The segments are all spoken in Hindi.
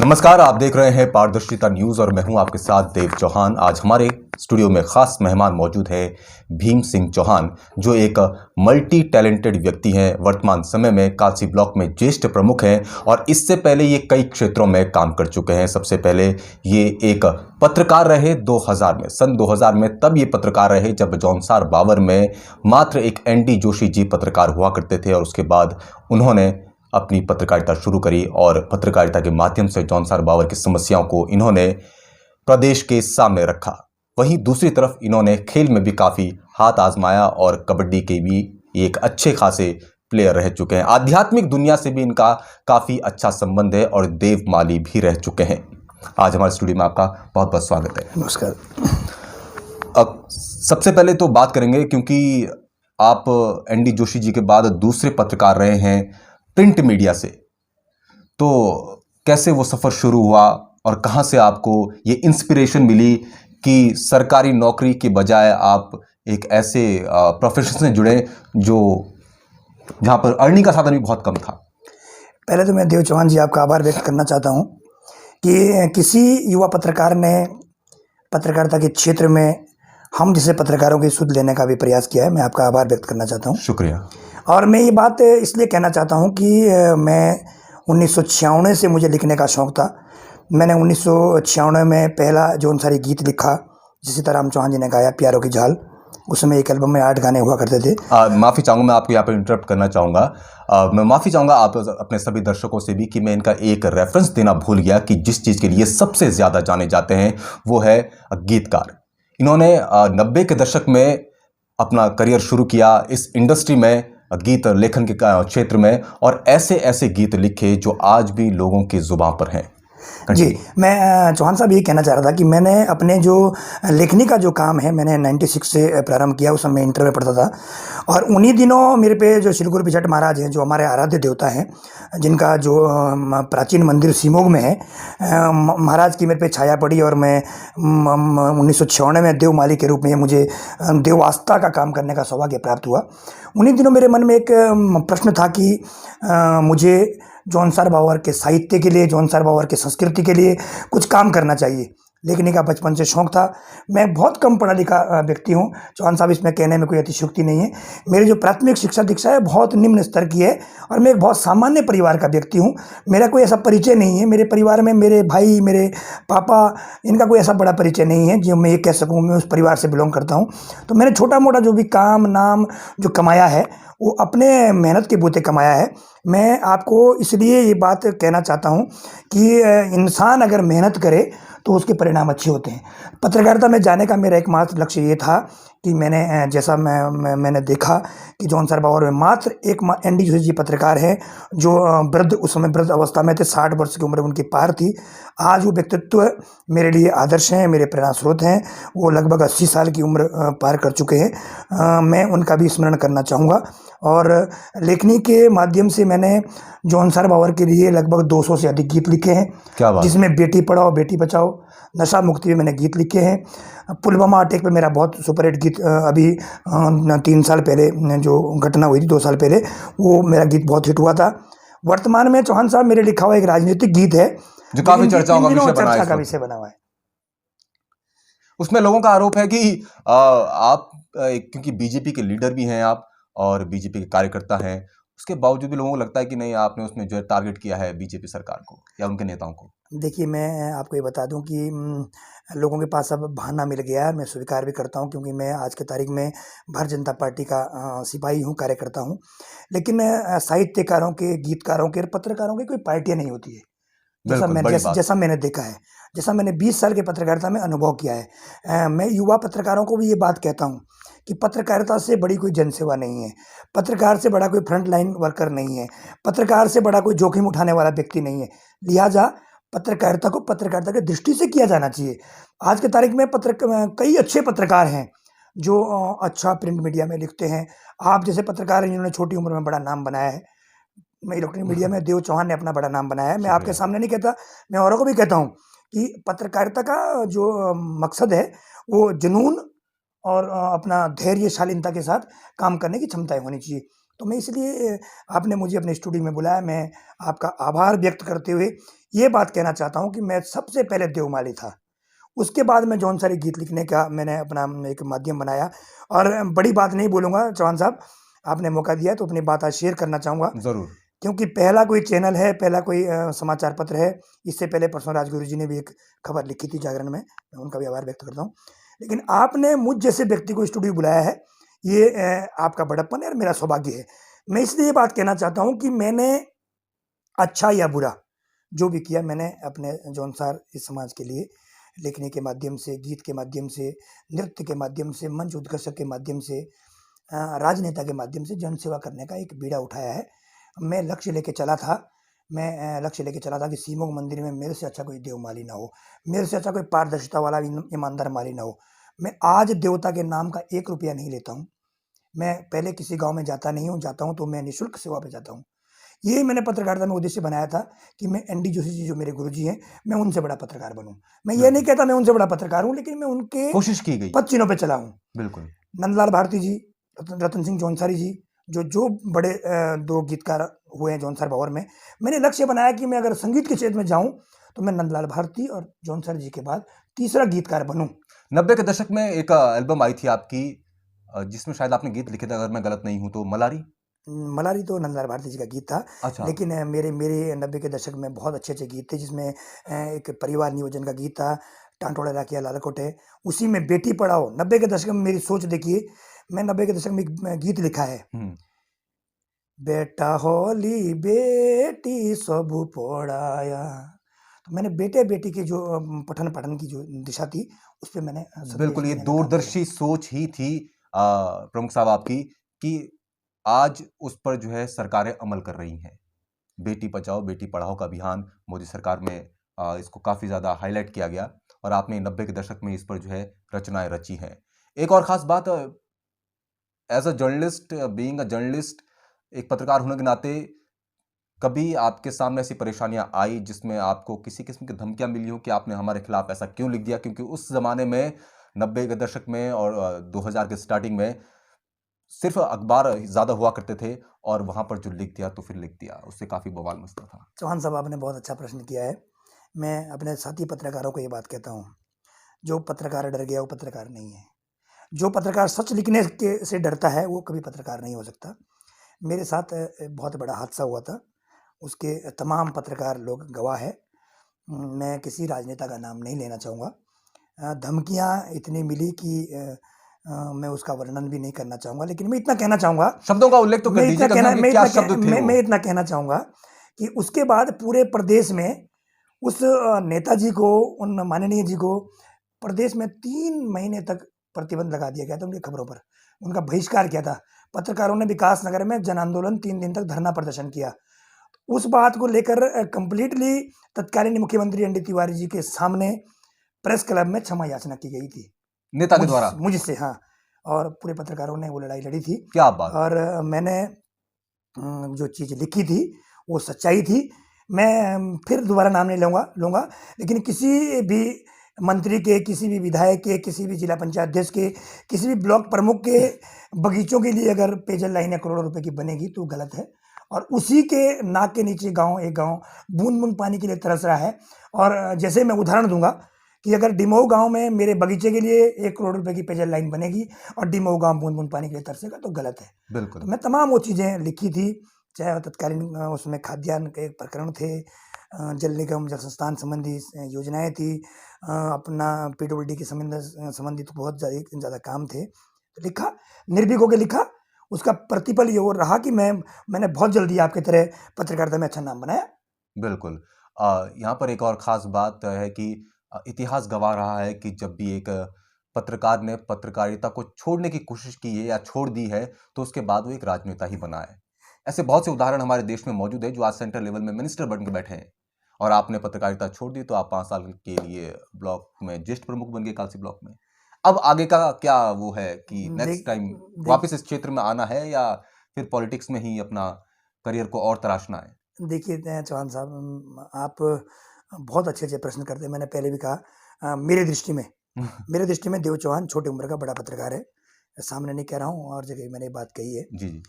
नमस्कार, आप देख रहे हैं पारदर्शिता न्यूज़ और मैं हूं आपके साथ देव चौहान। आज हमारे स्टूडियो में खास मेहमान मौजूद है भीम सिंह चौहान, जो एक मल्टी टैलेंटेड व्यक्ति हैं। वर्तमान समय में कालसी ब्लॉक में ज्येष्ठ प्रमुख हैं और इससे पहले ये कई क्षेत्रों में काम कर चुके हैं। सबसे पहले ये एक पत्रकार रहे 2000 में, सन 2000 में तब ये पत्रकार रहे जब जौनसार बावर में मात्र एक एनडी जोशी जी पत्रकार हुआ करते थे और उसके बाद उन्होंने अपनी पत्रकारिता शुरू करी और पत्रकारिता के माध्यम से जौनसार बावर की समस्याओं को इन्होंने प्रदेश के सामने रखा। वहीं दूसरी तरफ इन्होंने खेल में भी काफ़ी हाथ आजमाया और कबड्डी के भी एक अच्छे खासे प्लेयर रह चुके हैं। आध्यात्मिक दुनिया से भी इनका काफ़ी अच्छा संबंध है और देवमाली भी रह चुके हैं। आज हमारे स्टूडियो में आपका बहुत बहुत स्वागत है। नमस्कार। सबसे पहले तो बात करेंगे, क्योंकि आप एनडी जोशी जी के बाद दूसरे पत्रकार रहे हैं प्रिंट मीडिया से, तो कैसे वो सफ़र शुरू हुआ और कहाँ से आपको ये इंस्पिरेशन मिली कि सरकारी नौकरी के बजाय आप एक ऐसे प्रोफेशन से जुड़े जो जहाँ पर अर्निंग का साधन भी बहुत कम था? पहले तो मैं देव चौहान जी आपका आभार व्यक्त करना चाहता हूँ कि किसी युवा पत्रकार ने पत्रकारिता के क्षेत्र में हम जैसे पत्रकारों की सुध लेने का भी प्रयास किया है। मैं आपका आभार व्यक्त करना चाहता हूँ। शुक्रिया। और मैं ये बात इसलिए कहना चाहता हूँ कि मैं 1996 से मुझे लिखने का शौक़ था। मैंने 1996 में पहला जौनसारी गीत लिखा, जिस सीताराम चौहान जी ने गाया, प्यारों की झाल। उस समय एक एल्बम में 8 गाने हुआ करते थे। माफ़ी चाहूँगा, मैं आपको यहाँ पर इंटरप्ट करना चाहूँगा। मैं माफ़ी चाहूँगा आप अपने सभी दर्शकों से भी कि मैं इनका एक रेफरेंस देना भूल गया कि जिस चीज़ के लिए सबसे ज़्यादा जाने जाते हैं वो है गीतकार। इन्होंने 90 के दशक में अपना करियर शुरू किया इस इंडस्ट्री में, गीत लेखन के क्षेत्र में, और ऐसे ऐसे गीत लिखे जो आज भी लोगों की ज़ुबान पर हैं। जी, मैं चौहान साहब ये कहना चाह रहा था कि मैंने अपने जो लेखनी का जो काम है मैंने 96 से प्रारंभ किया। उस समय इंटर में पढ़ता था और उन्हीं दिनों मेरे पे जो श्री गुरु पिचट महाराज हैं, जो हमारे आराध्य देवता हैं, जिनका जो प्राचीन मंदिर सीमोग में है, महाराज की मेरे पे छाया पड़ी और मैं 1996 में देवमाली के रूप में मुझे देव आस्था का काम करने का सौभाग्य प्राप्त हुआ। उन्हीं दिनों मेरे मन में एक प्रश्न था कि मुझे जौनसार बावर के साहित्य के लिए, जौनसार बावर के संस्कृति के लिए कुछ काम करना चाहिए। लेखनी का बचपन से शौक़ था। मैं बहुत कम पढ़ा लिखा व्यक्ति हूँ चौहान साहब, इसमें कहने में कोई अतिशयोक्ति नहीं है। मेरी जो प्राथमिक शिक्षा दीक्षा है बहुत निम्न स्तर की है और मैं एक बहुत सामान्य परिवार का व्यक्ति हूँ। मेरा कोई ऐसा परिचय नहीं है। मेरे परिवार में मेरे भाई, मेरे पापा, इनका कोई ऐसा बड़ा परिचय नहीं है जो मैं ये कह सकूँ मैं उस परिवार से बिलोंग करता हूँ। तो मैंने छोटा मोटा जो भी काम नाम जो कमाया है वो अपने मेहनत के बूते कमाया है। मैं आपको इसलिए ये बात कहना चाहता हूँ कि इंसान अगर मेहनत करे तो उसके परिणाम अच्छे होते हैं। पत्रकारिता में जाने का मेरा एकमात्र लक्ष्य ये था कि मैंने जैसा मैंने देखा कि जौनसार बावर में मात्र एक एनडी जोशी जी पत्रकार हैं जो वृद्ध, उस समय वृद्ध अवस्था में थे, 60 वर्ष की उम्र उनकी पार थी। आज वो व्यक्तित्व मेरे लिए आदर्श हैं, मेरे प्रेरणा स्रोत हैं। वो लगभग 80 साल की उम्र पार कर चुके हैं। मैं उनका भी स्मरण करना चाहूँगा। और लेखनी के माध्यम से मैंने जौनसार बावर के लिए लगभग 200 से अधिक गीत लिखे हैं। क्या बात। जिसमें बेटी पढ़ाओ बेटी बचाओ, नशा मुक्ति में मैंने गीत लिखे हैं। पुलवामा अटैक पे मेरा बहुत सुपरहिट गीत अभी 3 साल पहले जो घटना हुई थी, 2 साल पहले, वो मेरा गीत बहुत हिट हुआ था। वर्तमान में चौहान साहब मेरे लिखा हुआ एक राजनीतिक गीत है जो काफ़ी चर्चा का विषय बना हुआ है। उसमें लोगों का आरोप है कि आप क्योंकि बीजेपी के लीडर भी हैं आप और बीजेपी के कार्यकर्ता हैं, उसके बावजूद भी लोगों को लगता है कि नहीं, आपने उसमें जो है टारगेट किया है बीजेपी सरकार को या उनके नेताओं को। देखिए, मैं आपको ये बता दूं कि लोगों के पास अब बहाना मिल गया है। मैं स्वीकार भी करता हूं क्योंकि मैं आज की तारीख में भारतीय जनता पार्टी का सिपाही हूं, कार्यकर्ता हूं। लेकिन साहित्यकारों के, गीतकारों के, पत्रकारों की कोई पार्टियां नहीं होती है, जैसा मैंने देखा है, जैसा मैंने 20 साल के पत्रकारिता में अनुभव किया है। मैं युवा पत्रकारों को भी ये बात कहता हूँ कि पत्रकारिता से बड़ी कोई जनसेवा नहीं है, पत्रकार से बड़ा कोई फ्रंट लाइन वर्कर नहीं है, पत्रकार से बड़ा कोई जोखिम उठाने वाला व्यक्ति नहीं है। लिहाजा पत्रकारिता को पत्रकारिता की दृष्टि से किया जाना चाहिए। आज की तारीख में कई अच्छे पत्रकार हैं जो अच्छा प्रिंट मीडिया में लिखते हैं। आप जैसे पत्रकार हैं जिन्होंने छोटी उम्र में बड़ा नाम बनाया है। मैं इलेक्ट्रॉनिक मीडिया में देव चौहान ने अपना बड़ा नाम बनाया है। मैं आपके सामने नहीं कहता, मैं औरों को भी कहता हूँ कि पत्रकारिता का जो मकसद है वो जुनून और अपना धैर्य शालीनता के साथ काम करने की क्षमताएं होनी चाहिए। तो मैं इसलिए आपने मुझे अपने स्टूडियो में बुलाया। मैं आपका आभार व्यक्त करते हुए ये बात कहना चाहता हूँ कि मैं सबसे पहले देवमाली था। उसके बाद मैं जौन सारे गीत लिखने का मैंने अपना एक माध्यम बनाया। और बड़ी बात नहीं बोलूँगा चौहान साहब, आपने मौका दिया तो अपनी बात आज शेयर करना चाहूँगा। जरूर। क्योंकि पहला कोई चैनल है, पहला कोई समाचार पत्र है। इससे पहले परसों राजगुरु जी ने भी एक खबर लिखी थी जागरण में, मैं उनका भी आभार व्यक्त करता हूँ। लेकिन आपने मुझ जैसे व्यक्ति को स्टूडियो बुलाया है, ये आपका बड़प्पन है और मेरा सौभाग्य है। मैं इसलिए ये बात कहना चाहता हूँ कि मैंने अच्छा या बुरा जो भी किया, मैंने अपने जौनसार इस समाज के लिए लिखने के माध्यम से, गीत के माध्यम से, नृत्य के माध्यम से, मंच उत्कर्षक के माध्यम से, राजनेता के माध्यम से जनसेवा करने का एक बीड़ा उठाया है। मैं लक्ष्य लेके चला था। मैं लक्ष्य लेके चला था कि सीमोग मंदिर में मेरे से अच्छा कोई देवमाली ना हो, मेरे से अच्छा कोई पारदर्शिता वाला ईमानदार माली ना हो। मैं आज देवता के नाम का 1 रुपया नहीं लेता हूँ। मैं पहले किसी गाँव में जाता नहीं हूँ, जाता हूँ तो मैं निःशुल्क सेवा पे जाता हूँ। ये मैंने पत्रकारिता में उद्देश्य बनाया था कि मैं एनडी जोशी जी जो मेरे गुरुजी हैं, मैं उनसे बड़ा पत्रकार बनूं। मैं ये नहीं कहता मैं उनसे बड़ा पत्रकार हूं, लेकिन मैं उनके कोशिश की गई। पद चिन्हों पे चला हूं। बिल्कुल। नंदलाल भारती जी, रतन सिंह जौनसारी जी, जो बड़े 2 गीतकार हुए हैं जौनसार भंवर में, मैंने लक्ष्य बनाया कि मैं अगर संगीत के क्षेत्र में जाऊं तो मैं नंदलाल भारती और जौनसारी जी के बाद तीसरा गीतकार बनूं। 90 के दशक में एक एल्बम आई थी आपकी, जिसमें शायद आपने गीत लिखे थे, अगर मैं गलत नहीं हूं तो, मलारी। मलारी तो नंदलाल भारती जी का गीत था। अच्छा। लेकिन मेरे मेरे 90 के दशक में बहुत अच्छे गीत थे, जिसमें एक परिवार नियोजन का गीत था, टांटोड़ा राखिया लालकोटे। उसी में बेटी पढ़ाओ, 90 के दशक में मेरी सोच देखिए, मैं 90 के दशक में एक गीत लिखा है, बेटा होली बेटी सब पढ़ाया। तो मैंने बेटे बेटी की जो पठन पाठन की जो दिशा थी, उस पर मैंने बिल्कुल, ये देने का काम किया। दूरदर्शी सोच ही थी प्रमुख साहब आपकी, कि आज उस पर जो है सरकारें अमल कर रही हैं। बेटी बचाओ बेटी पढ़ाओ का अभियान मोदी सरकार में इसको काफ़ी ज़्यादा हाईलाइट किया गया, और आपने 90 के दशक में इस पर जो है रचनाएं रची हैं। एक और ख़ास बात, as a journalist, being a journalist, एक पत्रकार होने के नाते, कभी आपके सामने ऐसी परेशानियां आई जिसमें आपको किसी किस्म की धमकियां मिली हो कि आपने हमारे खिलाफ ऐसा क्यों लिख दिया? क्योंकि उस ज़माने में 90 के दशक में और 2000 के स्टार्टिंग में सिर्फ अखबार ज़्यादा हुआ करते थे, और वहाँ पर जो लिख दिया तो फिर लिख दिया, उससे काफ़ी बवाल मचता था। चौहान साहब, आपने बहुत अच्छा प्रश्न किया है। मैं अपने साथी पत्रकारों को ये बात कहता हूँ, जो पत्रकार डर गया वो पत्रकार नहीं है। जो पत्रकार सच लिखने के से डरता है वो कभी पत्रकार नहीं हो सकता। मेरे साथ बहुत बड़ा हादसा हुआ था, उसके तमाम पत्रकार लोग गवाह है। मैं किसी राजनेता का नाम नहीं लेना चाहूँगा। धमकियाँ इतनी मिली कि मैं उसका वर्णन भी नहीं करना चाहूँगा, लेकिन मैं इतना कहना चाहूँगा, शब्दों का उल्लेख तो कर मैं दीजिए, इतना कम से कहना कम कि मैं क्या इतना शब्द कह थे मैं वो? मैं इतना कहना चाहूँगा कि उसके बाद पूरे प्रदेश में उस नेताजी को, उन माननीय जी को प्रदेश में 3 महीने तक प्रतिबंध लगा दिया गया था उनकी खबरों पर। उनका बहिष्कार किया था। पत्रकारों ने विकास नगर में जन आंदोलन 3 दिन तक धरना प्रदर्शन किया। उस बात को लेकर कंप्लीटली तत्कालीन मुख्यमंत्री एनडी तिवारी जी के सामने प्रेस क्लब में क्षमा याचना की गई थी, नेता के द्वारा? मुझसे, हाँ। और पूरे पत्रकारों ने वो लड़ाई लड़ी थी। क्या बात! और मैंने जो चीज़ लिखी थी वो सच्चाई थी। मैं फिर दोबारा नाम नहीं लूँगा, लेकिन किसी भी मंत्री के, किसी भी विधायक के, किसी भी जिला पंचायत अध्यक्ष के, किसी भी ब्लॉक प्रमुख के बगीचों के लिए अगर पेयजल लाइनें करोड़ों रुपए की बनेगी तो गलत है। और उसी के नाक के नीचे एक गाँव बूंद-बूंद पानी के लिए तरस रहा है। और जैसे मैं उदाहरण दूँगा कि अगर डिमऊ गाँव में मेरे बगीचे के लिए 1 करोड़ रुपए की पेयजल लाइन बनेगी और डिमऊ गाँव बूंद-बूंद पानी के लिए तरसेगा तो गलत है। बिल्कुल। तो मैं तमाम वो चीज़ें लिखी थी, चाहे तत्कालीन उसमें खाद्यान्न के प्रकरण थे, जल निगम, जल संस्थान संबंधी योजनाएँ थी, अपना पीडब्ल्यूडी के संबंधित बहुत ज़्यादा काम थे। तो लिखा, निर्भीक होके लिखा। उसका प्रतिफल ये वो रहा कि मैंने बहुत जल्दी आपकी तरह पत्रकारिता में अच्छा नाम बनाया। बिल्कुल। यहाँ पर एक और ख़ास बात है कि इतिहास गवाह रहा है कि जब भी एक पत्रकार ने पत्रकारिता को छोड़ने की कोशिश की है या छोड़ दी है, तो उसके बाद वो एक राजनेता ही बना है। ऐसे बहुत से उदाहरण हमारे देश में मौजूद है, जो आज सेंट्रल लेवल में मिनिस्टर बन के बैठे हैं, और आपने पत्रकारिता छोड़ दी तो आप 5 साल के लिए ब्लॉक में ज्येष्ठ प्रमुख बन गए, कालसी ब्लॉक में। अब आगे का क्या वो है कि नेक्स्ट टाइम वापस इस क्षेत्र में आना है, या फिर पॉलिटिक्स में ही अपना करियर को और तराशना है? देखिए चौहान साहब, आप बहुत अच्छे प्रश्न करते हैं। मैंने पहले भी कहा, मेरे दृष्टि में देव चौहान छोटी उम्र का बड़ा पत्रकार है। सामने नहीं कह रहा हूँ, और जगह मैंने बात कही है। जी, जी।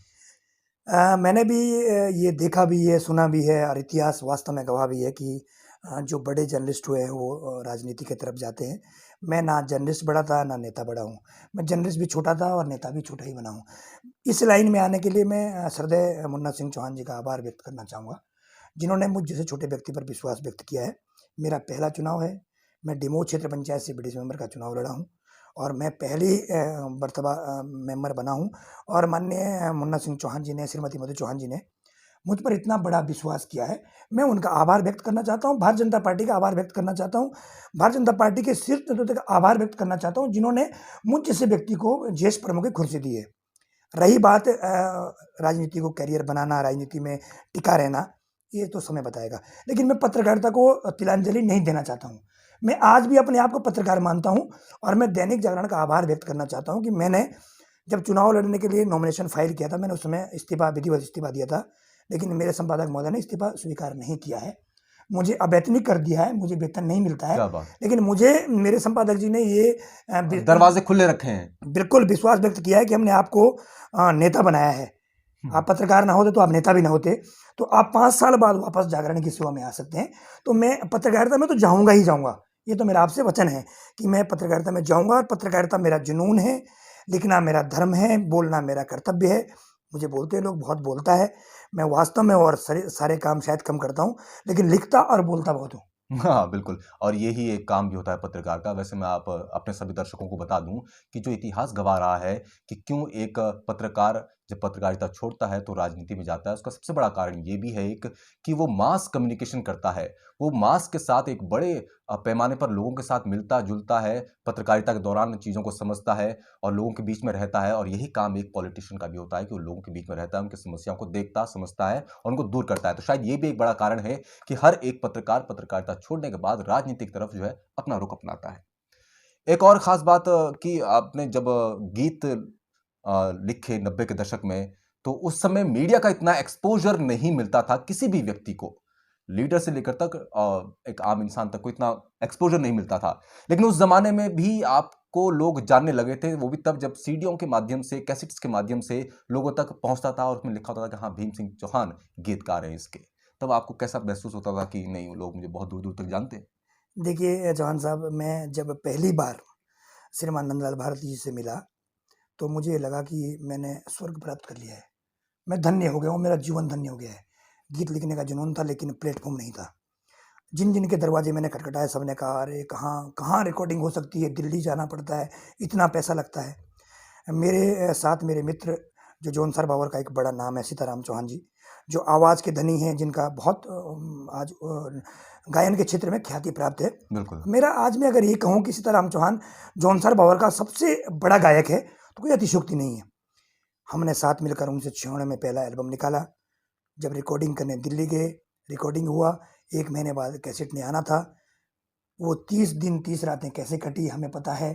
मैंने भी ये देखा भी है, सुना भी है और इतिहास वास्तव में गवाह भी है कि जो बड़े जर्नलिस्ट हुए हैं वो राजनीति की तरफ जाते हैं। मैं ना जर्नलिस्ट बड़ा था, ना नेता बड़ा हूँ। मैं जर्नलिस्ट भी छोटा था और नेता भी छोटा ही बना हूँ। इस लाइन में आने के लिए मैं श्रद्धेय मुन्ना सिंह चौहान जी का आभार व्यक्त करना चाहूँगा, जिन्होंने मुझ जैसे छोटे व्यक्ति पर विश्वास व्यक्त किया है। मेरा पहला चुनाव है, मैं डिमोह क्षेत्र पंचायत से बीडीसी मेंबर का चुनाव लड़ा हूँ और मैं पहली मर्तबा मेंबर बना हूँ और माननीय मुन्ना सिंह चौहान जी ने, श्रीमती मधु चौहान जी ने मुझ पर इतना बड़ा विश्वास किया है। मैं उनका आभार व्यक्त करना चाहता हूँ, भारतीय जनता पार्टी का आभार व्यक्त करना चाहता हूँ, भारतीय जनता पार्टी के शीर्ष नेतृत्व का आभार व्यक्त करना चाहता हूँ, जिन्होंने मुझ जैसे व्यक्ति को जेश प्रमुख की कुर्सी दी है। रही बात राजनीति को करियर बनाना, राजनीति में टिका रहना, ये तो समय बताएगा। लेकिन मैं पत्रकारिता को तिलांजलि नहीं देना चाहता हूँ। मैं आज भी अपने आप को पत्रकार मानता हूँ और मैं दैनिक जागरण का आभार व्यक्त करना चाहता हूँ कि मैंने जब चुनाव लड़ने के लिए नॉमिनेशन फाइल किया था, मैंने उस समय विधिवत इस्तीफा दिया था, लेकिन मेरे संपादक महोदय ने इस्तीफा स्वीकार नहीं किया है। मुझे अवैतनिक कर दिया है, मुझे वेतन नहीं मिलता है। क्या बात। लेकिन मुझे मेरे संपादक जी ने ये दरवाजे खुले रखे हैं। बिल्कुल विश्वास व्यक्त किया है कि हमने आपको नेता बनाया है। आप पत्रकार ना होते तो आप नेता भी ना होते, तो आप 5 साल बाद वापस जागरण की सेवा में आ सकते हैं। तो मैं पत्रकारिता में तो जाऊँगा ही जाऊँगा। ये तो मेरा आपसे वचन है कि मैं पत्रकारिता में जाऊँगा और पत्रकारिता मेरा जुनून है, लिखना मेरा धर्म है, बोलना मेरा कर्तव्य है। मुझे बोलते लोग बहुत बोलता है, मैं वास्तव में और सारे काम शायद कम करता हूँ, लेकिन लिखता और बोलता बहुत हूँ। हाँ, बिल्कुल। और यही एक काम भी होता है पत्रकार का। वैसे मैं आप अपने सभी दर्शकों को बता दूं कि जो इतिहास गवाह रहा है कि क्यों एक पत्रकार जब पत्रकारिता छोड़ता है तो राजनीति में जाता है, उसका सबसे बड़ा कारण ये भी है एक कि वो मास कम्युनिकेशन करता है। वो मास के साथ एक बड़े पैमाने पर लोगों के साथ मिलता जुलता है, पत्रकारिता के दौरान चीज़ों को समझता है और लोगों के बीच में रहता है। और यही काम एक पॉलिटिशियन का भी होता है कि वो लोगों के बीच में रहता है, उनकी समस्याओं को देखता समझता है और उनको दूर करता है। तो शायद ये भी एक बड़ा कारण है कि हर एक पत्रकार पत्रकारिता छोड़ने के बाद राजनीति की तरफ जो है अपना रुख अपनाता है। एक और खास बात कि आपने जब गीत लिखे 90 के दशक में, तो उस समय मीडिया का इतना एक्सपोजर नहीं मिलता था किसी भी व्यक्ति को, लीडर से लेकर तक एक आम इंसान तक को इतना एक्सपोजर नहीं मिलता था। लेकिन उस जमाने में भी आपको लोग जानने लगे थे, वो भी तब जब सीडीओ के माध्यम से, कैसेट्स के माध्यम से लोगों तक पहुंचता था और उसमें लिखा होता था कि हाँ, भीम सिंह चौहान गीतकार हैं इसके। तब आपको कैसा महसूस होता था कि नहीं, लोग मुझे बहुत दूर दूर तक जानते हैं? देखिए चौहान साहब, मैं जब पहली बार श्रीमान नंदलाल भारती जी से मिला, तो मुझे लगा कि मैंने स्वर्ग प्राप्त कर लिया है। मैं धन्य हो गया हूँ, मेरा जीवन धन्य हो गया है। गीत लिखने का जुनून था, लेकिन प्लेटफॉर्म नहीं था। जिन के दरवाजे मैंने खटखटाए, सबने कहा, अरे कहाँ रिकॉर्डिंग हो सकती है, दिल्ली जाना पड़ता है, इतना पैसा लगता है। मेरे साथ मेरे मित्र, जो जौनसर बावर का एक बड़ा नाम है, सीताराम चौहान जी, जो आवाज़ के धनी हैं, जिनका बहुत आज गायन के क्षेत्र में ख्याति प्राप्त है। बिल्कुल। मेरा आज मैं अगर ये कहूँ कि सीताराम चौहान जौनसर बावर का सबसे बड़ा गायक है, तो कोई अतिशयोक्ति नहीं है। हमने साथ मिलकर 1996 में पहला एल्बम निकाला। जब रिकॉर्डिंग करने दिल्ली गए, रिकॉर्डिंग हुआ, 1 महीने बाद कैसेट ने आना था। वो 30 दिन 30 रातें कैसे कटी हमें पता है।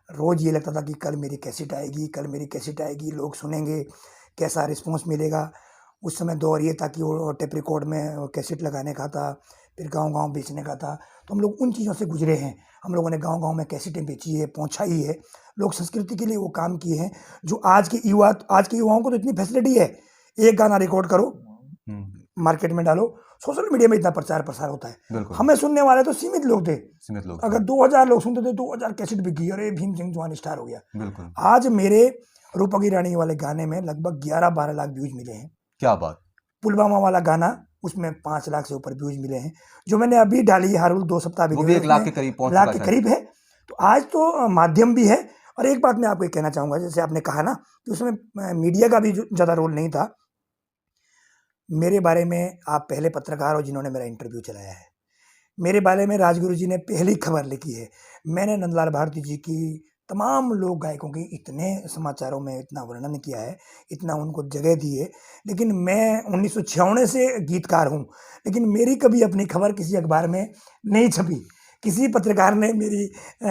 रोज़ ये लगता था कि कल मेरी कैसेट आएगी, कल मेरी कैसेट आएगी, लोग सुनेंगे, कैसा रिस्पॉन्स मिलेगा। उस समय दौर ये था कि वो टेप रिकॉर्ड में कैसेट लगाने का था, फिर गाँव-गाँव बेचने का था। तो हम लोग उन चीज़ों से गुजरे हैं। हम लोगों ने गाँव-गाँव में कैसेटें बेची है, पहुँचाई है, लोक संस्कृति के लिए वो काम किए हैं, जो आज के युवाओं को तो इतनी फैसिलिटी है। एक गाना रिकॉर्ड करो, मार्केट में डालो, सोशल मीडिया में इतना प्रचार प्रसार होता है। बिल्कुल। हमें सुनने वाले तो सीमित लोग थे। सीमित लोग अगर 2000 लोग सुनते थे, 2000 कैसेट बिक गई, अरे भीम सिंह चौहान स्टार हो गया। बिल्कुल। आज मेरे रूपा की रानी वाले गाने में लगभग 11-12 लाख व्यूज मिले हैं। क्या बात। पुलवामा वाला गाना, उसमें 5 लाख से ऊपर व्यूज मिले हैं। जो मैंने अभी डाली हर 2 सप्ताह वो भी 1 लाख के करीब पहुंच लाख चुका के है। करीब है। तो आज तो माध्यम भी है। और एक बात मैं आपको कहना चाहूँगा, जैसे आपने कहा ना कि उसमें मीडिया का भी ज़्यादा रोल नहीं था। मेरे बारे में आप पहले पत्रकार हो जिन्होंने मेरा इंटरव्यू चलाया है। मेरे बारे में राजगुरु जी ने पहली खबर लिखी है। मैंने नंदलाल भारती जी की, तमाम लोक गायकों की इतने समाचारों में इतना वर्णन किया है, इतना उनको जगह दी है। लेकिन मैं 1996 से गीतकार हूँ, लेकिन मेरी कभी अपनी खबर किसी अखबार में नहीं छपी। किसी पत्रकार ने मेरी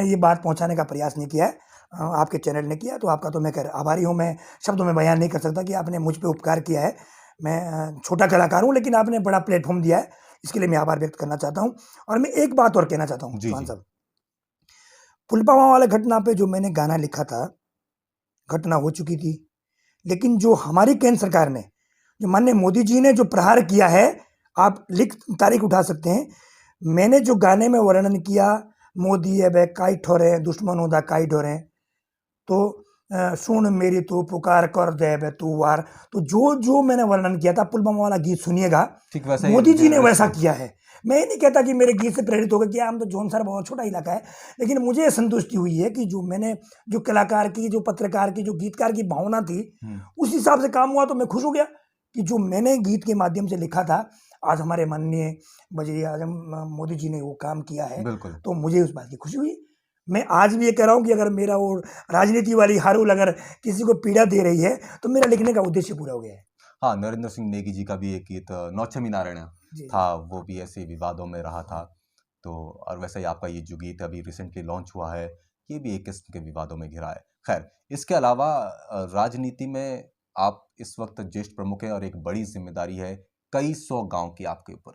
ये बात पहुँचाने का प्रयास नहीं किया है। आपके चैनल ने किया, तो आपका तो मैं आभारी हूँ। मैं शब्दों में बयान नहीं कर सकता कि आपने मुझ पे उपकार किया है। मैं छोटा कलाकार हूँ, लेकिन आपने बड़ा प्लेटफॉर्म दिया है, इसके लिए मैं आभार व्यक्त करना चाहता हूँ। और मैं एक बात और कहना चाहता हूँ चौहान साहब, पुलवामा वाले घटना पे जो मैंने गाना लिखा था, घटना हो चुकी थी, लेकिन जो हमारी केंद्र सरकार ने जो माननीय मोदी जी ने जो प्रहार किया है, आप लिख तारीख उठा सकते हैं। मैंने जो गाने में वर्णन किया, मोदी अब काई ठोरे दुश्मन होदा काई ठोरे, तो सुन मेरी तू पुकार कर दे बे तू वार, तो जो जो मैंने वर्णन किया था, पुलवामा वाला गीत सुनिएगा, ठीक वैसा ही मोदी जी ने वैसा वैसा किया है। मैं ये नहीं कहता कि मेरे गीत से प्रेरित होकर किया, हम तो जौनसार बहुत छोटा इलाका है, लेकिन मुझे संतुष्टि हुई है कि जो मैंने जो कलाकार की, जो पत्रकार की, जो गीतकार की भावना थी, उस हिसाब से काम हुआ, तो मैं खुश हो गया कि जो मैंने गीत के माध्यम से लिखा था, आज हमारे माननीय वज़ीर आज़म मोदी जी ने वो काम किया है, बिल्कुल। तो मुझे उस बात की खुशी हुई। मैं आज भी ये कह रहा हूँ कि अगर मेरा वो राजनीति वाली हारूल अगर किसी को पीड़ा दे रही है, तो मेरा लिखने का उद्देश्य पूरा हो गया है। हाँ, नरेंद्र सिंह नेगी जी का भी एक गीत नौछमी नारायण जी, था, वो भी ऐसे विवादों में रहा था। तो और वैसे ही आपका ये जो गीत अभी रिसेंटली लॉन्च हुआ है, ये भी एक किस्म के विवादों में घिरा है। खैर, इसके अलावा राजनीति में आप इस वक्त ज्येष्ठ प्रमुख हैं और एक बड़ी जिम्मेदारी है, कई 100 गांव की आपके ऊपर।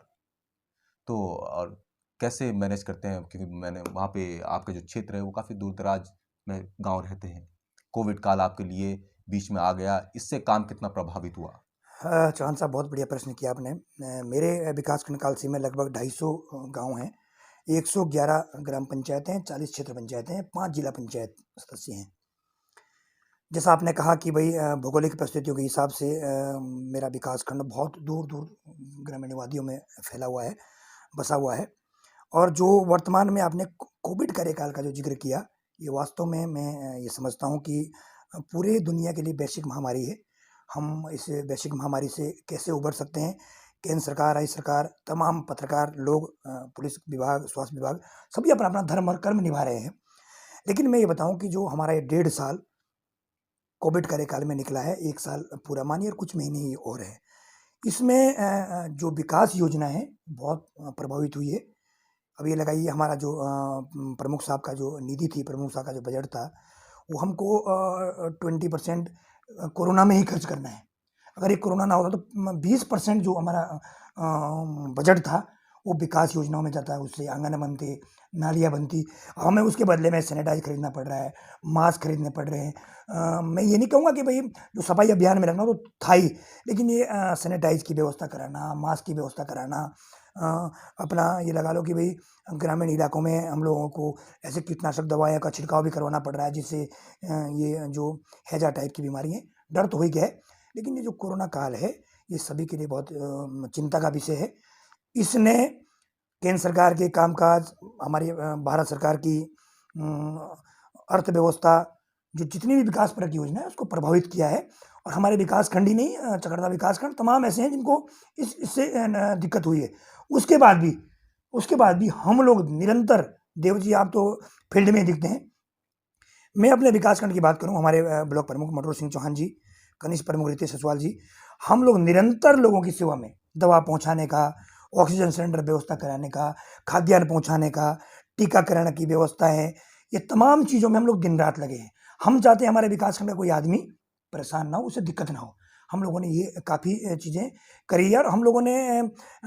तो और कैसे मैनेज करते हैं, क्योंकि मैंने वहाँ पे आपका जो क्षेत्र है वो काफ़ी दूर दराज में गांव रहते हैं। कोविड काल आपके लिए बीच में आ गया, इससे काम कितना प्रभावित हुआ? चौहान साहब, बहुत बढ़िया प्रश्न किया आपने। मेरे विकासखंड कालसी में लगभग 250 गाँव हैं, 111 ग्राम पंचायतें हैं, 40 क्षेत्र पंचायतें हैं, 5 जिला पंचायत सदस्य हैं। जैसा आपने कहा कि भाई भौगोलिक परिस्थितियों के हिसाब से मेरा विकासखंड बहुत दूर दूर ग्रामीण वादियों में फैला हुआ है, बसा हुआ है। और जो वर्तमान में आपने कोविड कार्यकाल का जो जिक्र किया, ये वास्तव में मैं ये समझता हूँ कि पूरे दुनिया के लिए वैश्विक महामारी है। हम इस वैश्विक महामारी से कैसे उबर सकते हैं, केंद्र सरकार, राज्य सरकार, तमाम पत्रकार लोग, पुलिस विभाग, स्वास्थ्य विभाग, सभी अपना अपना धर्म और कर्म निभा रहे हैं। लेकिन मैं ये बताऊं कि जो हमारा ये 1.5 साल कोविड कार्यकाल में निकला है, 1 साल पूरा मानिए और कुछ महीने ही और है, इसमें जो विकास योजना है बहुत प्रभावित हुई है। अब ये लगाइए, हमारा जो प्रमुख साहब का जो निधि थी, प्रमुख साहब का जो बजट था, वो हमको 20% कोरोना में ही खर्च करना है। अगर ये कोरोना ना होता तो 20% जो हमारा बजट था, वो विकास योजनाओं में जाता है, उससे आंगन बनते, नालियाँ बनती। हमें उसके बदले में सैनिटाइज खरीदना पड़ रहा है, मास्क खरीदने पड़ रहे हैं। मैं ये नहीं कहूँगा कि भाई जो सफाई अभियान में रखना तो था ही, लेकिन ये सैनिटाइज की व्यवस्था कराना, मास्क की व्यवस्था कराना, अपना ये लगा लो कि भाई ग्रामीण इलाकों में हम लोगों को ऐसे कीटनाशक दवाइयों का छिड़काव भी करवाना पड़ रहा है, जिससे ये जो हैजा टाइप की बीमारी है, डर तो हो ही गया है। लेकिन ये जो कोरोना काल है, ये सभी के लिए बहुत चिंता का विषय है। इसने केंद्र सरकार के कामकाज, हमारी भारत सरकार की अर्थव्यवस्था, जो जितनी भी विकासपरक योजना है, उसको प्रभावित किया है। और हमारे विकासखंड ही नहीं, चकरदा विकासखंड तमाम ऐसे हैं जिनको इससे दिक्कत हुई है। उसके बाद भी हम लोग निरंतर, देव जी आप तो फील्ड में दिखते हैं, मैं अपने विकासखंड की बात करूं, हमारे ब्लॉक प्रमुख मनोहर सिंह चौहान जी, कनिष्ठ प्रमुख रितेश ससवाल जी, हम लोग निरंतर लोगों की सेवा में, दवा पहुंचाने का, ऑक्सीजन सिलेंडर व्यवस्था कराने का, खाद्यान्न पहुंचाने का, टीकाकरण की व्यवस्था है, ये तमाम चीज़ों में हम लोग दिन रात लगे हैं। हम चाहते हैं हमारे विकासखंड का कोई आदमी परेशान ना हो, उसे दिक्कत ना हो। हम लोगों ने ये काफ़ी चीज़ें करी है, और हम लोगों ने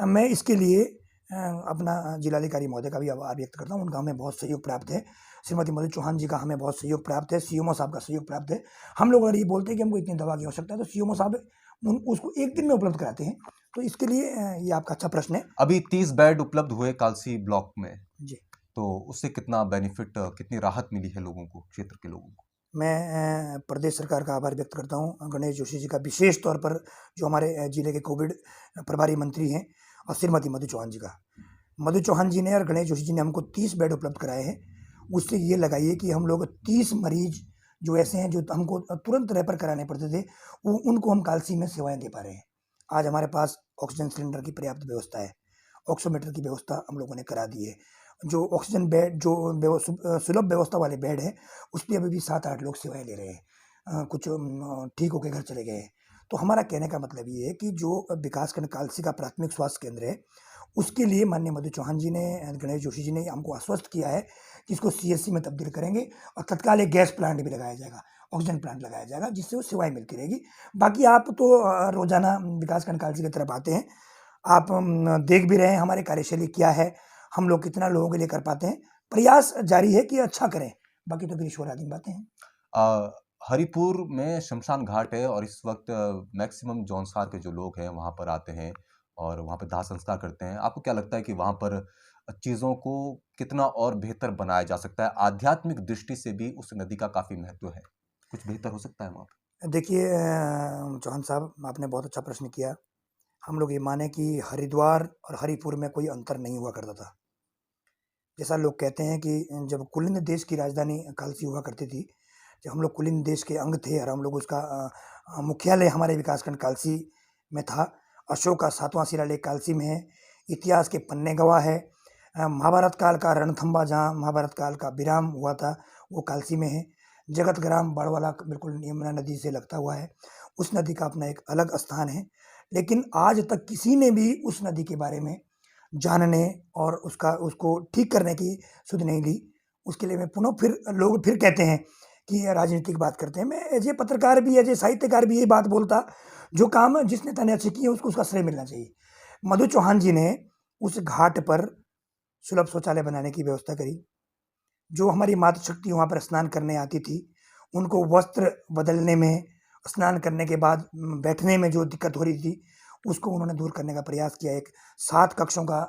मैं इसके लिए अपना जिलाधिकारी महोदय का भी आभार व्यक्त करता हूँ। उनका हमें बहुत सहयोग प्राप्त है, श्रीमती मधु चौहान जी का हमें बहुत सहयोग प्राप्त है, सीएमओ साहब का सहयोग प्राप्त है। हम लोग अगर ये बोलते हैं कि हमको इतनी दवा की आवश्यकता है, तो सीएमओ साहब उसको 1 दिन में उपलब्ध कराते हैं। तो इसके लिए ये आपका अच्छा प्रश्न है। अभी 30 बेड उपलब्ध हुए कालसी ब्लॉक में, जी, तो उससे कितना बेनिफिट, कितनी राहत मिली है लोगों को, क्षेत्र के लोगों को? मैं प्रदेश सरकार का आभार व्यक्त करता हूँ, गणेश जोशी जी का विशेष तौर पर, जो हमारे जिले के कोविड प्रभारी मंत्री हैं, और श्रीमती मधु चौहान जी का। मधु चौहान जी ने और गणेश जोशी जी ने हमको 30 बेड उपलब्ध कराए हैं। उससे ये लगाइए कि हम लोग 30 मरीज जो ऐसे हैं जो हमको तुरंत रेफर कराने पड़ते थे, वो उनको हम कालसी में सेवाएं दे पा रहे हैं। आज हमारे पास ऑक्सीजन सिलेंडर की पर्याप्त व्यवस्था है, ऑक्सीमीटर की व्यवस्था हम लोगों ने करा दी है। जो ऑक्सीजन बेड, जो सुलभ व्यवस्था वाले बेड हैं, उस पर अभी भी 7-8 लोग सेवाएं ले रहे हैं, कुछ ठीक होकर घर चले गए हैं। तो हमारा कहने का मतलब ये है कि जो विकासखंड कालसी का प्राथमिक स्वास्थ्य केंद्र है, उसके लिए माननीय मधु चौहान जी ने, गणेश जोशी जी ने हमको आश्वस्त किया है कि इसको सीएससी में तब्दील करेंगे, और तत्काल एक गैस प्लांट भी लगाया जाएगा, ऑक्सीजन प्लांट लगाया जाएगा, जिससे वो सेवाएं मिलती रहेगी। बाकी आप तो रोजाना विकासखंड कालसी की तरफ आते हैं, आप देख भी रहे हैं हमारी कार्यशैली क्या है, हम लोग कितना लोगों के लिए कर पाते हैं। प्रयास जारी है कि अच्छा करें, बाकी तो फिर ईश्वर आदि बातें हैं। हरिपुर में शमशान घाट है और इस वक्त मैक्सिमम जौनसार के जो लोग हैं वहाँ पर आते हैं और वहाँ पे दाह संस्कार करते हैं। आपको क्या लगता है कि वहाँ पर चीज़ों को कितना और बेहतर बनाया जा सकता है? आध्यात्मिक दृष्टि से भी उस नदी का काफ़ी महत्व है। कुछ बेहतर हो सकता है वहाँ पे? देखिए चौहान साहब, आपने बहुत अच्छा प्रश्न किया। हम लोग ये माने कि हरिद्वार और हरिपुर में कोई अंतर नहीं हुआ करता था। जैसा लोग कहते हैं कि जब कुलिन देश की राजधानी कालसी हुआ करती थी, जब हम लोग कुलिन देश के अंग थे और हम लोग उसका मुख्यालय हमारे विकासखंड कालसी में था। अशोक का 7वां शिलालेख कालसी में है। इतिहास के पन्ने गवाह है। महाभारत काल का रणथंभा, जहाँ महाभारत काल का विराम हुआ था, वो कालसी में है। जगत ग्राम बड़वाला बिल्कुल यमुना नदी से लगता हुआ है। उस नदी का अपना एक अलग स्थान है। लेकिन आज तक किसी ने भी उस नदी के बारे में जानने और उसको ठीक करने की सुध नहीं ली। उसके लिए मैं पुनः फिर लोग फिर कहते हैं कि ये राजनीतिक बात करते हैं। मैं एज ए पत्रकार भी, एज ए साहित्यकार भी यही बात बोलता, जो काम जिस नेता ने अच्छे किए उसको उसका श्रेय मिलना चाहिए। मधु चौहान जी ने उस घाट पर सुलभ शौचालय बनाने की व्यवस्था करी। जो हमारी मातृशक्ति वहाँ पर स्नान करने आती थी, उनको वस्त्र बदलने में, स्नान करने के बाद बैठने में जो दिक्कत हो रही थी, उसको उन्होंने दूर करने का प्रयास किया। एक 7 कक्षों का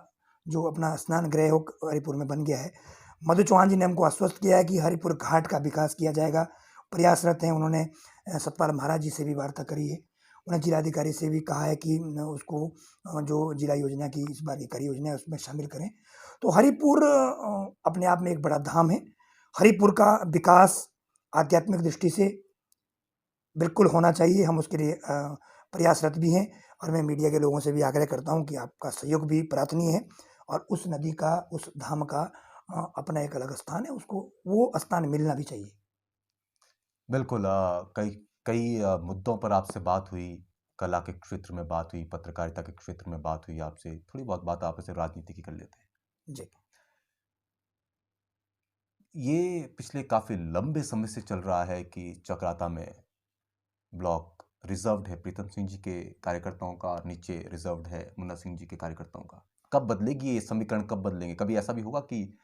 जो अपना स्नान गृह हो हरिपुर में बन गया है। मधु चौहान जी ने हमको आश्वस्त किया है कि हरिपुर घाट का विकास किया जाएगा, प्रयासरत हैं। उन्होंने सतपाल महाराज जी से भी वार्ता करी है। उन्हें जिलाधिकारी से भी कहा है कि उसको जो जिला योजना की इस बार की कार्य योजना है उसमें शामिल करें। तो हरिपुर अपने आप में एक बड़ा धाम है। हरिपुर का विकास आध्यात्मिक दृष्टि से बिल्कुल होना चाहिए। हम उसके लिए प्रयासरत भी हैं और मैं मीडिया के लोगों से भी आग्रह करता हूं कि आपका सहयोग भी प्रार्थनीय है और उस नदी का, उस धाम का अपना एक अलग स्थान है, उसको वो स्थान मिलना भी चाहिए। बिल्कुल कई कई मुद्दों पर आपसे बात हुई, कला के क्षेत्र में बात हुई, पत्रकारिता के क्षेत्र में बात हुई आपसे, थोड़ी बहुत बात आपसे राजनीति की कर लेते हैं। जी। ये पिछले काफ़ी लंबे समय से चल रहा है कि चकराता में ब्लॉक रिजर्व्ड है प्रीतम सिंह जी के कार्यकर्ताओं का और नीचे रिजर्व्ड है मुन्ना सिंह जी के कार्यकर्ताओं का। कब बदलेगी ये समीकरण, कब बदलेंगे? कभी ऐसा भी होगा कि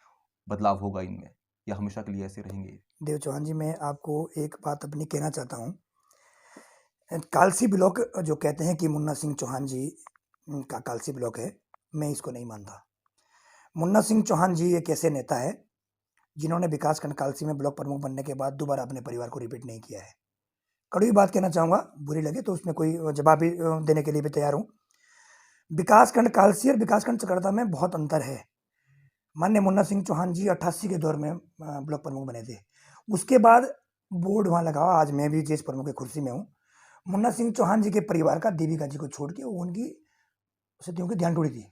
बदलाव होगा इनमें या हमेशा के लिए ऐसे रहेंगे? देव चौहान जी, मैं आपको एक बात अपनी कहना चाहता हूँ। कालसी ब्लॉक जो कहते हैं कि मुन्ना सिंह चौहान जी का कालसी ब्लॉक है, मैं इसको नहीं मानता। मुन्ना सिंह चौहान जी एक ऐसे नेता है जिन्होंने विकासखंड कालसी में ब्लॉक प्रमुख बनने के बाद दोबारा अपने परिवार को रिपीट नहीं किया है। कड़वी बात कहना चाहूँगा, बुरी लगे तो उसमें कोई जवाब भी देने के लिए भी तैयार हूँ। विकासखंड कालसी और विकासखंड चकराता में बहुत अंतर है। माननीय मुन्ना सिंह चौहान जी 88 के दौर में ब्लॉक प्रमुख बने थे। उसके बाद बोर्ड वहाँ लगा हुआ, आज मैं भी जिस प्रमुख की कुर्सी में हूँ। मुन्ना सिंह चौहान जी के परिवार का देविका जी को छोड़ के वो उनकी सतियों की ध्यान टूटी थी,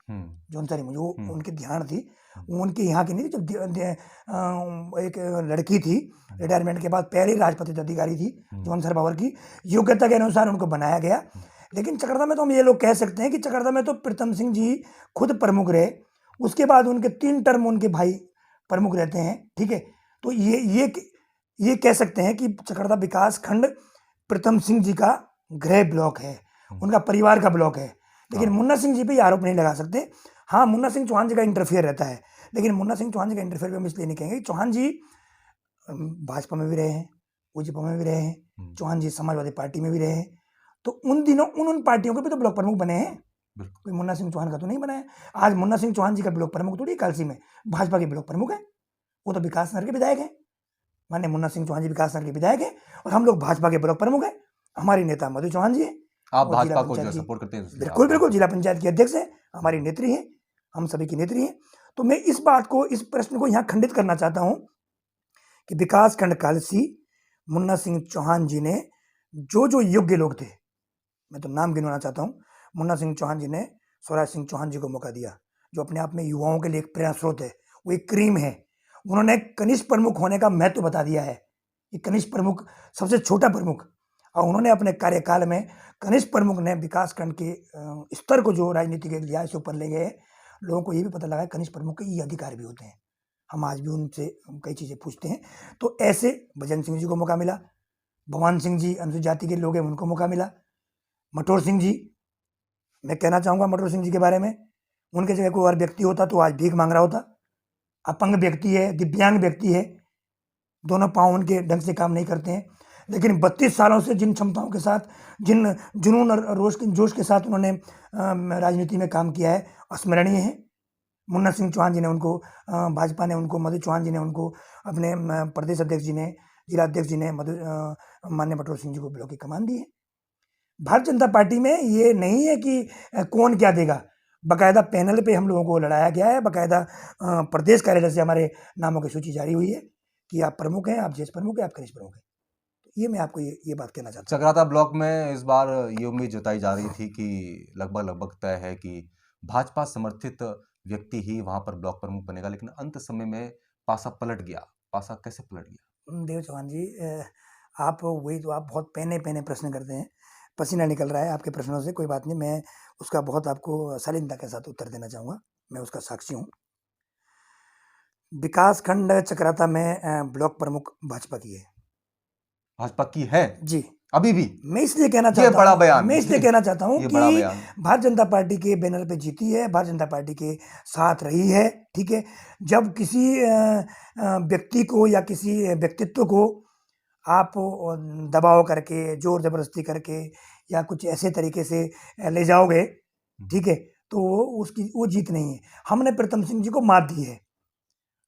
जौनसारी में जो उनकी ध्यान थी, वो उनके यहाँ की नहीं थी। जब एक लड़की थी रिटायरमेंट के बाद, पहले राजपत्रित अधिकारी थी जौनसर बाबर की, योग्यता के अनुसार उनको बनाया गया। लेकिन चकराता में तो हम ये लोग कह सकते हैं कि चकराता में तो प्रीतम सिंह जी खुद प्रमुख रहे, उसके बाद उनके 3 टर्म उनके भाई प्रमुख रहते हैं, ठीक है। तो ये कह सकते हैं कि चकराता विकास खंड प्रीतम सिंह जी का गृह ब्लॉक है, उनका परिवार का ब्लॉक है। लेकिन मुन्ना सिंह जी पे आरोप नहीं लगा सकते। हाँ, मुन्ना सिंह चौहान जी का इंटरफेयर रहता है, लेकिन मुन्ना सिंह चौहान जी का इंटरफेयर भी हम इसलिए नहीं कहेंगे। चौहान जी भाजपा में भी रहे हैं, उजपा में भी रहे हैं, चौहान जी समाजवादी पार्टी में भी रहे हैं। तो उन दिनों उन पार्टियों के भी तो ब्लॉक प्रमुख बने हैं, कोई मुन्ना सिंह चौहान का तो नहीं बना है। आज मुन्ना सिंह चौहान जी का ब्लॉक प्रमुख थोड़ी कालसी में भाजपा के ब्लॉक प्रमुख है, वो तो विकास नगर के विधायक हैं। माननीय मुन्ना सिंह चौहान जी विकास नगर के विधायक हैं और हम लोग भाजपा के ब्लॉक प्रमुख हैं। हमारी नेता मधु चौहान जी है, आप भाजपा को जो सपोर्ट करते हैं? बिल्कुल बिल्कुल, जिला पंचायत की अध्यक्ष है, हमारी नेत्री है, हम सभी की नेत्री है। तो मैं इस बात को, इस प्रश्न को यहाँ खंडित करना चाहता हूँ कि विकासखंड कालसी मुन्ना सिंह चौहान जी ने जो योग्य लोग थे, मैं तो नाम गिनवाना चाहता हूँ। मुन्ना सिंह चौहान जी ने स्वराज सिंह चौहान जी को मौका दिया, जो अपने आप में युवाओं के लिए एक प्रेरणा स्रोत है, वो एक क्रीम है। उन्होंने कनिष्ठ प्रमुख होने का महत्व बता दिया है कि कनिष्ठ प्रमुख सबसे छोटा प्रमुख, और उन्होंने अपने कार्यकाल में कनिष्ठ प्रमुख ने विकासखंड के स्तर को जो राजनीति के लिहाज से ऊपर ले गए। लोगों को ये भी पता लगा कनिष्ठ प्रमुख के ये अधिकार भी होते हैं। हम आज भी उनसे कई चीज़ें पूछते हैं। तो ऐसे भजन सिंह जी को मौका मिला, भगवान सिंह जी अनुसूचित जाति के लोग हैं, उनको मौका मिला। मटोर सिंह जी, मैं कहना चाहूँगा मटोर सिंह जी के बारे में, उनके जगह कोई और व्यक्ति होता तो आज भीख मांग रहा होता। अपंग व्यक्ति है, दिव्यांग व्यक्ति है, दोनों पाँव उनके ढंग से काम नहीं करते हैं। लेकिन 32 सालों से जिन क्षमताओं के साथ, जिन जुनून और जोश के साथ उन्होंने राजनीति में काम किया है, स्मरणीय है। मुन्ना सिंह चौहान जी ने उनको, भाजपा ने उनको, मधु चौहान जी ने उनको, अपने प्रदेश अध्यक्ष जी ने, जिलाध्यक्ष जी ने माननीय बटोर सिंह जी को ब्लॉक की कमान दी है। भारतीय जनता पार्टी में ये नहीं है कि कौन क्या देगा, बाकायदा पैनल पे हम लोगों को लड़ाया गया है, बाकायदा प्रदेश कार्यालय से हमारे नामों की सूची जारी हुई है कि आप प्रमुख हैं, आप जेस प्रमुख हैं, आप खनिज प्रमुख हैं। तो ये मैं आपको ये बात कहना चाहता हूँ। चक्राता ब्लॉक में इस बार ये उम्मीद जताई जा रही थी कि लगभग तय है कि भाजपा समर्थित व्यक्ति ही वहां पर ब्लॉक प्रमुख बनेगा, लेकिन अंत समय में पासा पलट गया। पासा कैसे पलट गया? देव चौहान जी, आप वही तो, आप बहुत पहने प्रश्न करते हैं, पसीना निकल रहा है आपके प्रश्नों से। कोई बात नहीं, मैं उसका बहुत आपको शालीनता के साथ उत्तर देना चाहूँगा, मैं उसका साक्षी हूँ। विकास खंड चक्राता में ब्लॉक प्रमुख भाजपा की है। भाजपा की है जी, अभी भी? मैं इसलिए कहना ये चाहता बड़ा हूँ, बयान, मैं इसलिए कहना चाहता हूँ ये कि बड़ा बयान। भारतीय जनता पार्टी के बैनर पे जीती है, भारतीय जनता पार्टी के साथ रही है, ठीक है। जब किसी व्यक्ति को या किसी व्यक्तित्व को आप दबाव करके, जोर जबरदस्ती करके या कुछ ऐसे तरीके से ले जाओगे, ठीक है, तो वो जीत नहीं है। हमने प्रीतम सिंह जी को मात दी है।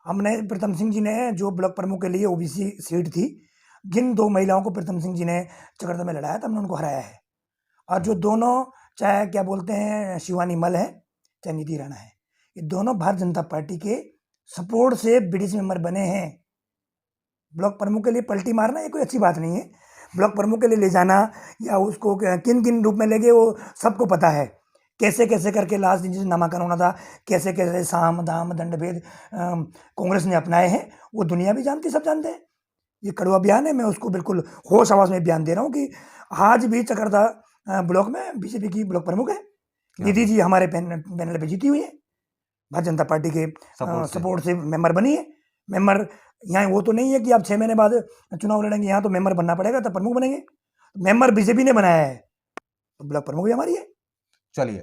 हमने, प्रीतम सिंह जी ने जो ब्लॉक प्रमुख के लिए ओबीसी सीट थी, जिन 2 महिलाओं को प्रीतम सिंह जी ने चकरदा में लड़ाया था, हमने उनको हराया है। और जो दोनों, चाहे क्या बोलते हैं, शिवानी मल है, चाहे निधि राणा है, ये दोनों भारतीय जनता पार्टी के सपोर्ट से बीडीसी मेंबर बने हैं। ब्लॉक प्रमुख के लिए पलटी मारना ये कोई अच्छी बात नहीं है। ब्लॉक प्रमुख के लिए ले जाना या उसको किन किन रूप में ले गए, वो सबको पता है। कैसे कैसे करके लास्ट दिन जिस नामांकन होना था, कैसे कैसे साम दाम दंड भेद कांग्रेस ने अपनाए हैं, वो दुनिया भी जानती, सब जानते हैं। ये कड़वा बयान है, मैं उसको बिल्कुल होश आवाज में बयान दे रहा हूँ कि आज भी चकरदा ब्लॉक में बीजेपी की ब्लॉक प्रमुख है। निधि जी हमारे पैनल पे जीती हुई है, भारतीय जनता पार्टी के सपोर्ट से मेंबर बनी है। मेंबर यहाँ वो तो नहीं है कि आप 6 महीने बाद चुनाव लड़ेंगे, यहाँ तो मेंबर बनना पड़ेगा तब प्रमुख बनेंगे। मेंबर बीजेपी ने बनाया है, तो ब्लॉक प्रमुख भी हमारी है। चलिए,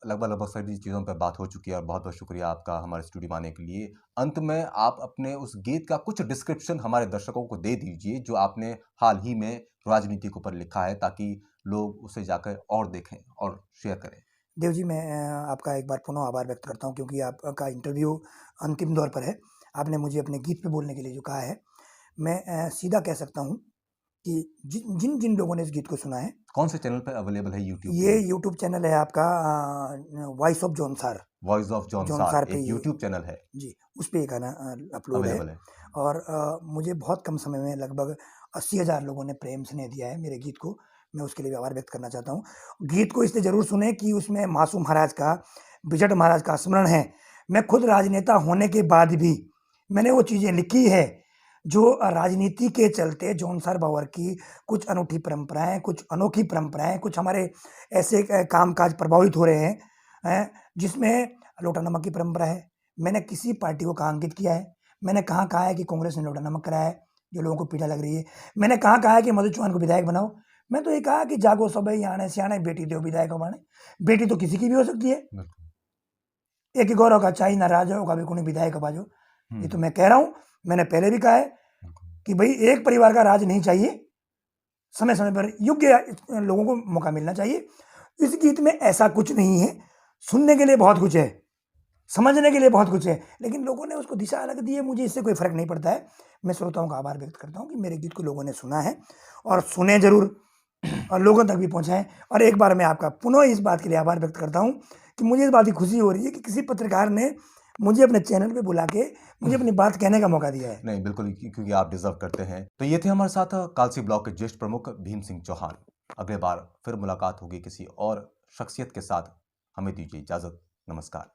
लगभग सभी चीज़ों पर बात हो चुकी है और बहुत बहुत शुक्रिया आपका हमारे स्टूडियो में आने के लिए। अंत में आप अपने उस गीत का कुछ डिस्क्रिप्शन हमारे दर्शकों को दे दीजिए जो आपने हाल ही में राजनीति के ऊपर लिखा है, ताकि लोग उसे जाकर और देखें और शेयर करें। देव जी, मैं आपका एक बार पुनः आभार व्यक्त करता हूँ, क्योंकि आपका इंटरव्यू अंतिम दौर पर है। आपने मुझे अपने गीत पे बोलने के लिए जो कहा है, मैं सीधा कह सकता हूँ कि जिन जिन लोगों ने इस गीत को सुना है। कौन से चैनल पे अवेलेबल है? यूट्यूब? ये यूट्यूब चैनल है आपका वॉइस ऑफ जॉनसार। वॉइस ऑफ जॉनसार पे एक यूट्यूब चैनल है जी, उस पे गाना अपलोड है। और मुझे बहुत कम समय में लगभग 80,000 लोगों ने प्रेम स्नेह दिया है मेरे गीत को। मैं उसके लिए भी आभार व्यक्त करना चाहता हूँ। गीत को इसलिए ज़रूर सुने कि उसमें मासूम महाराज का, बिजट महाराज का स्मरण है। मैं खुद राजनेता होने के बाद भी मैंने वो चीज़ें लिखी है जो राजनीति के चलते जॉनसार बावर की कुछ अनूठी परंपराएं, कुछ अनोखी परंपराएं, कुछ हमारे ऐसे कामकाज प्रभावित हो रहे हैं, जिसमें लोटा नमक की परंपरा है। मैंने किसी पार्टी को कहाँ अंकित किया है? मैंने कहाँ कहा है कि कांग्रेस ने लोटा नमक कराया है जो लोगों को पीड़ा लग रही है? मैंने कहाँ कहा है कि मधु चौहान को विधायक बनाओ? मैं तो ये कहा कि जागो सब याने सियाने, बेटी दो विधायक बने। बेटी तो किसी की भी हो सकती है। एक ही गौरव का चाहिए ना राजा होगा भी कोई विधायक बाजो। ये तो मैं कह रहा हूँ, मैंने पहले भी कहा है कि भाई एक परिवार का राज नहीं चाहिए, समय समय पर योग्य लोगों को मौका मिलना चाहिए। इस गीत में ऐसा कुछ नहीं है। सुनने के लिए बहुत कुछ है, समझने के लिए बहुत कुछ है, लेकिन लोगों ने उसको दिशा अलग दी है। मुझे इससे कोई फर्क नहीं पड़ता है। मैं श्रोताओं का आभार व्यक्त करता हूँ कि मेरे गीत को लोगों ने सुना है और सुने जरूर और लोगों तक भी पहुँचाएं। और एक बार मैं आपका पुनः इस बात के लिए आभार व्यक्त करता हूँ कि मुझे इस बात की खुशी हो रही है कि किसी पत्रकार ने मुझे अपने चैनल पे बुला के मुझे अपनी बात कहने का मौका दिया है। नहीं, बिल्कुल, क्योंकि आप डिजर्व करते हैं। तो ये थे हमारे साथ कालसी ब्लॉक के ज्येष्ठ प्रमुख भीम सिंह चौहान। अगले बार फिर मुलाकात होगी किसी और शख्सियत के साथ। हमें दीजिए इजाजत। नमस्कार।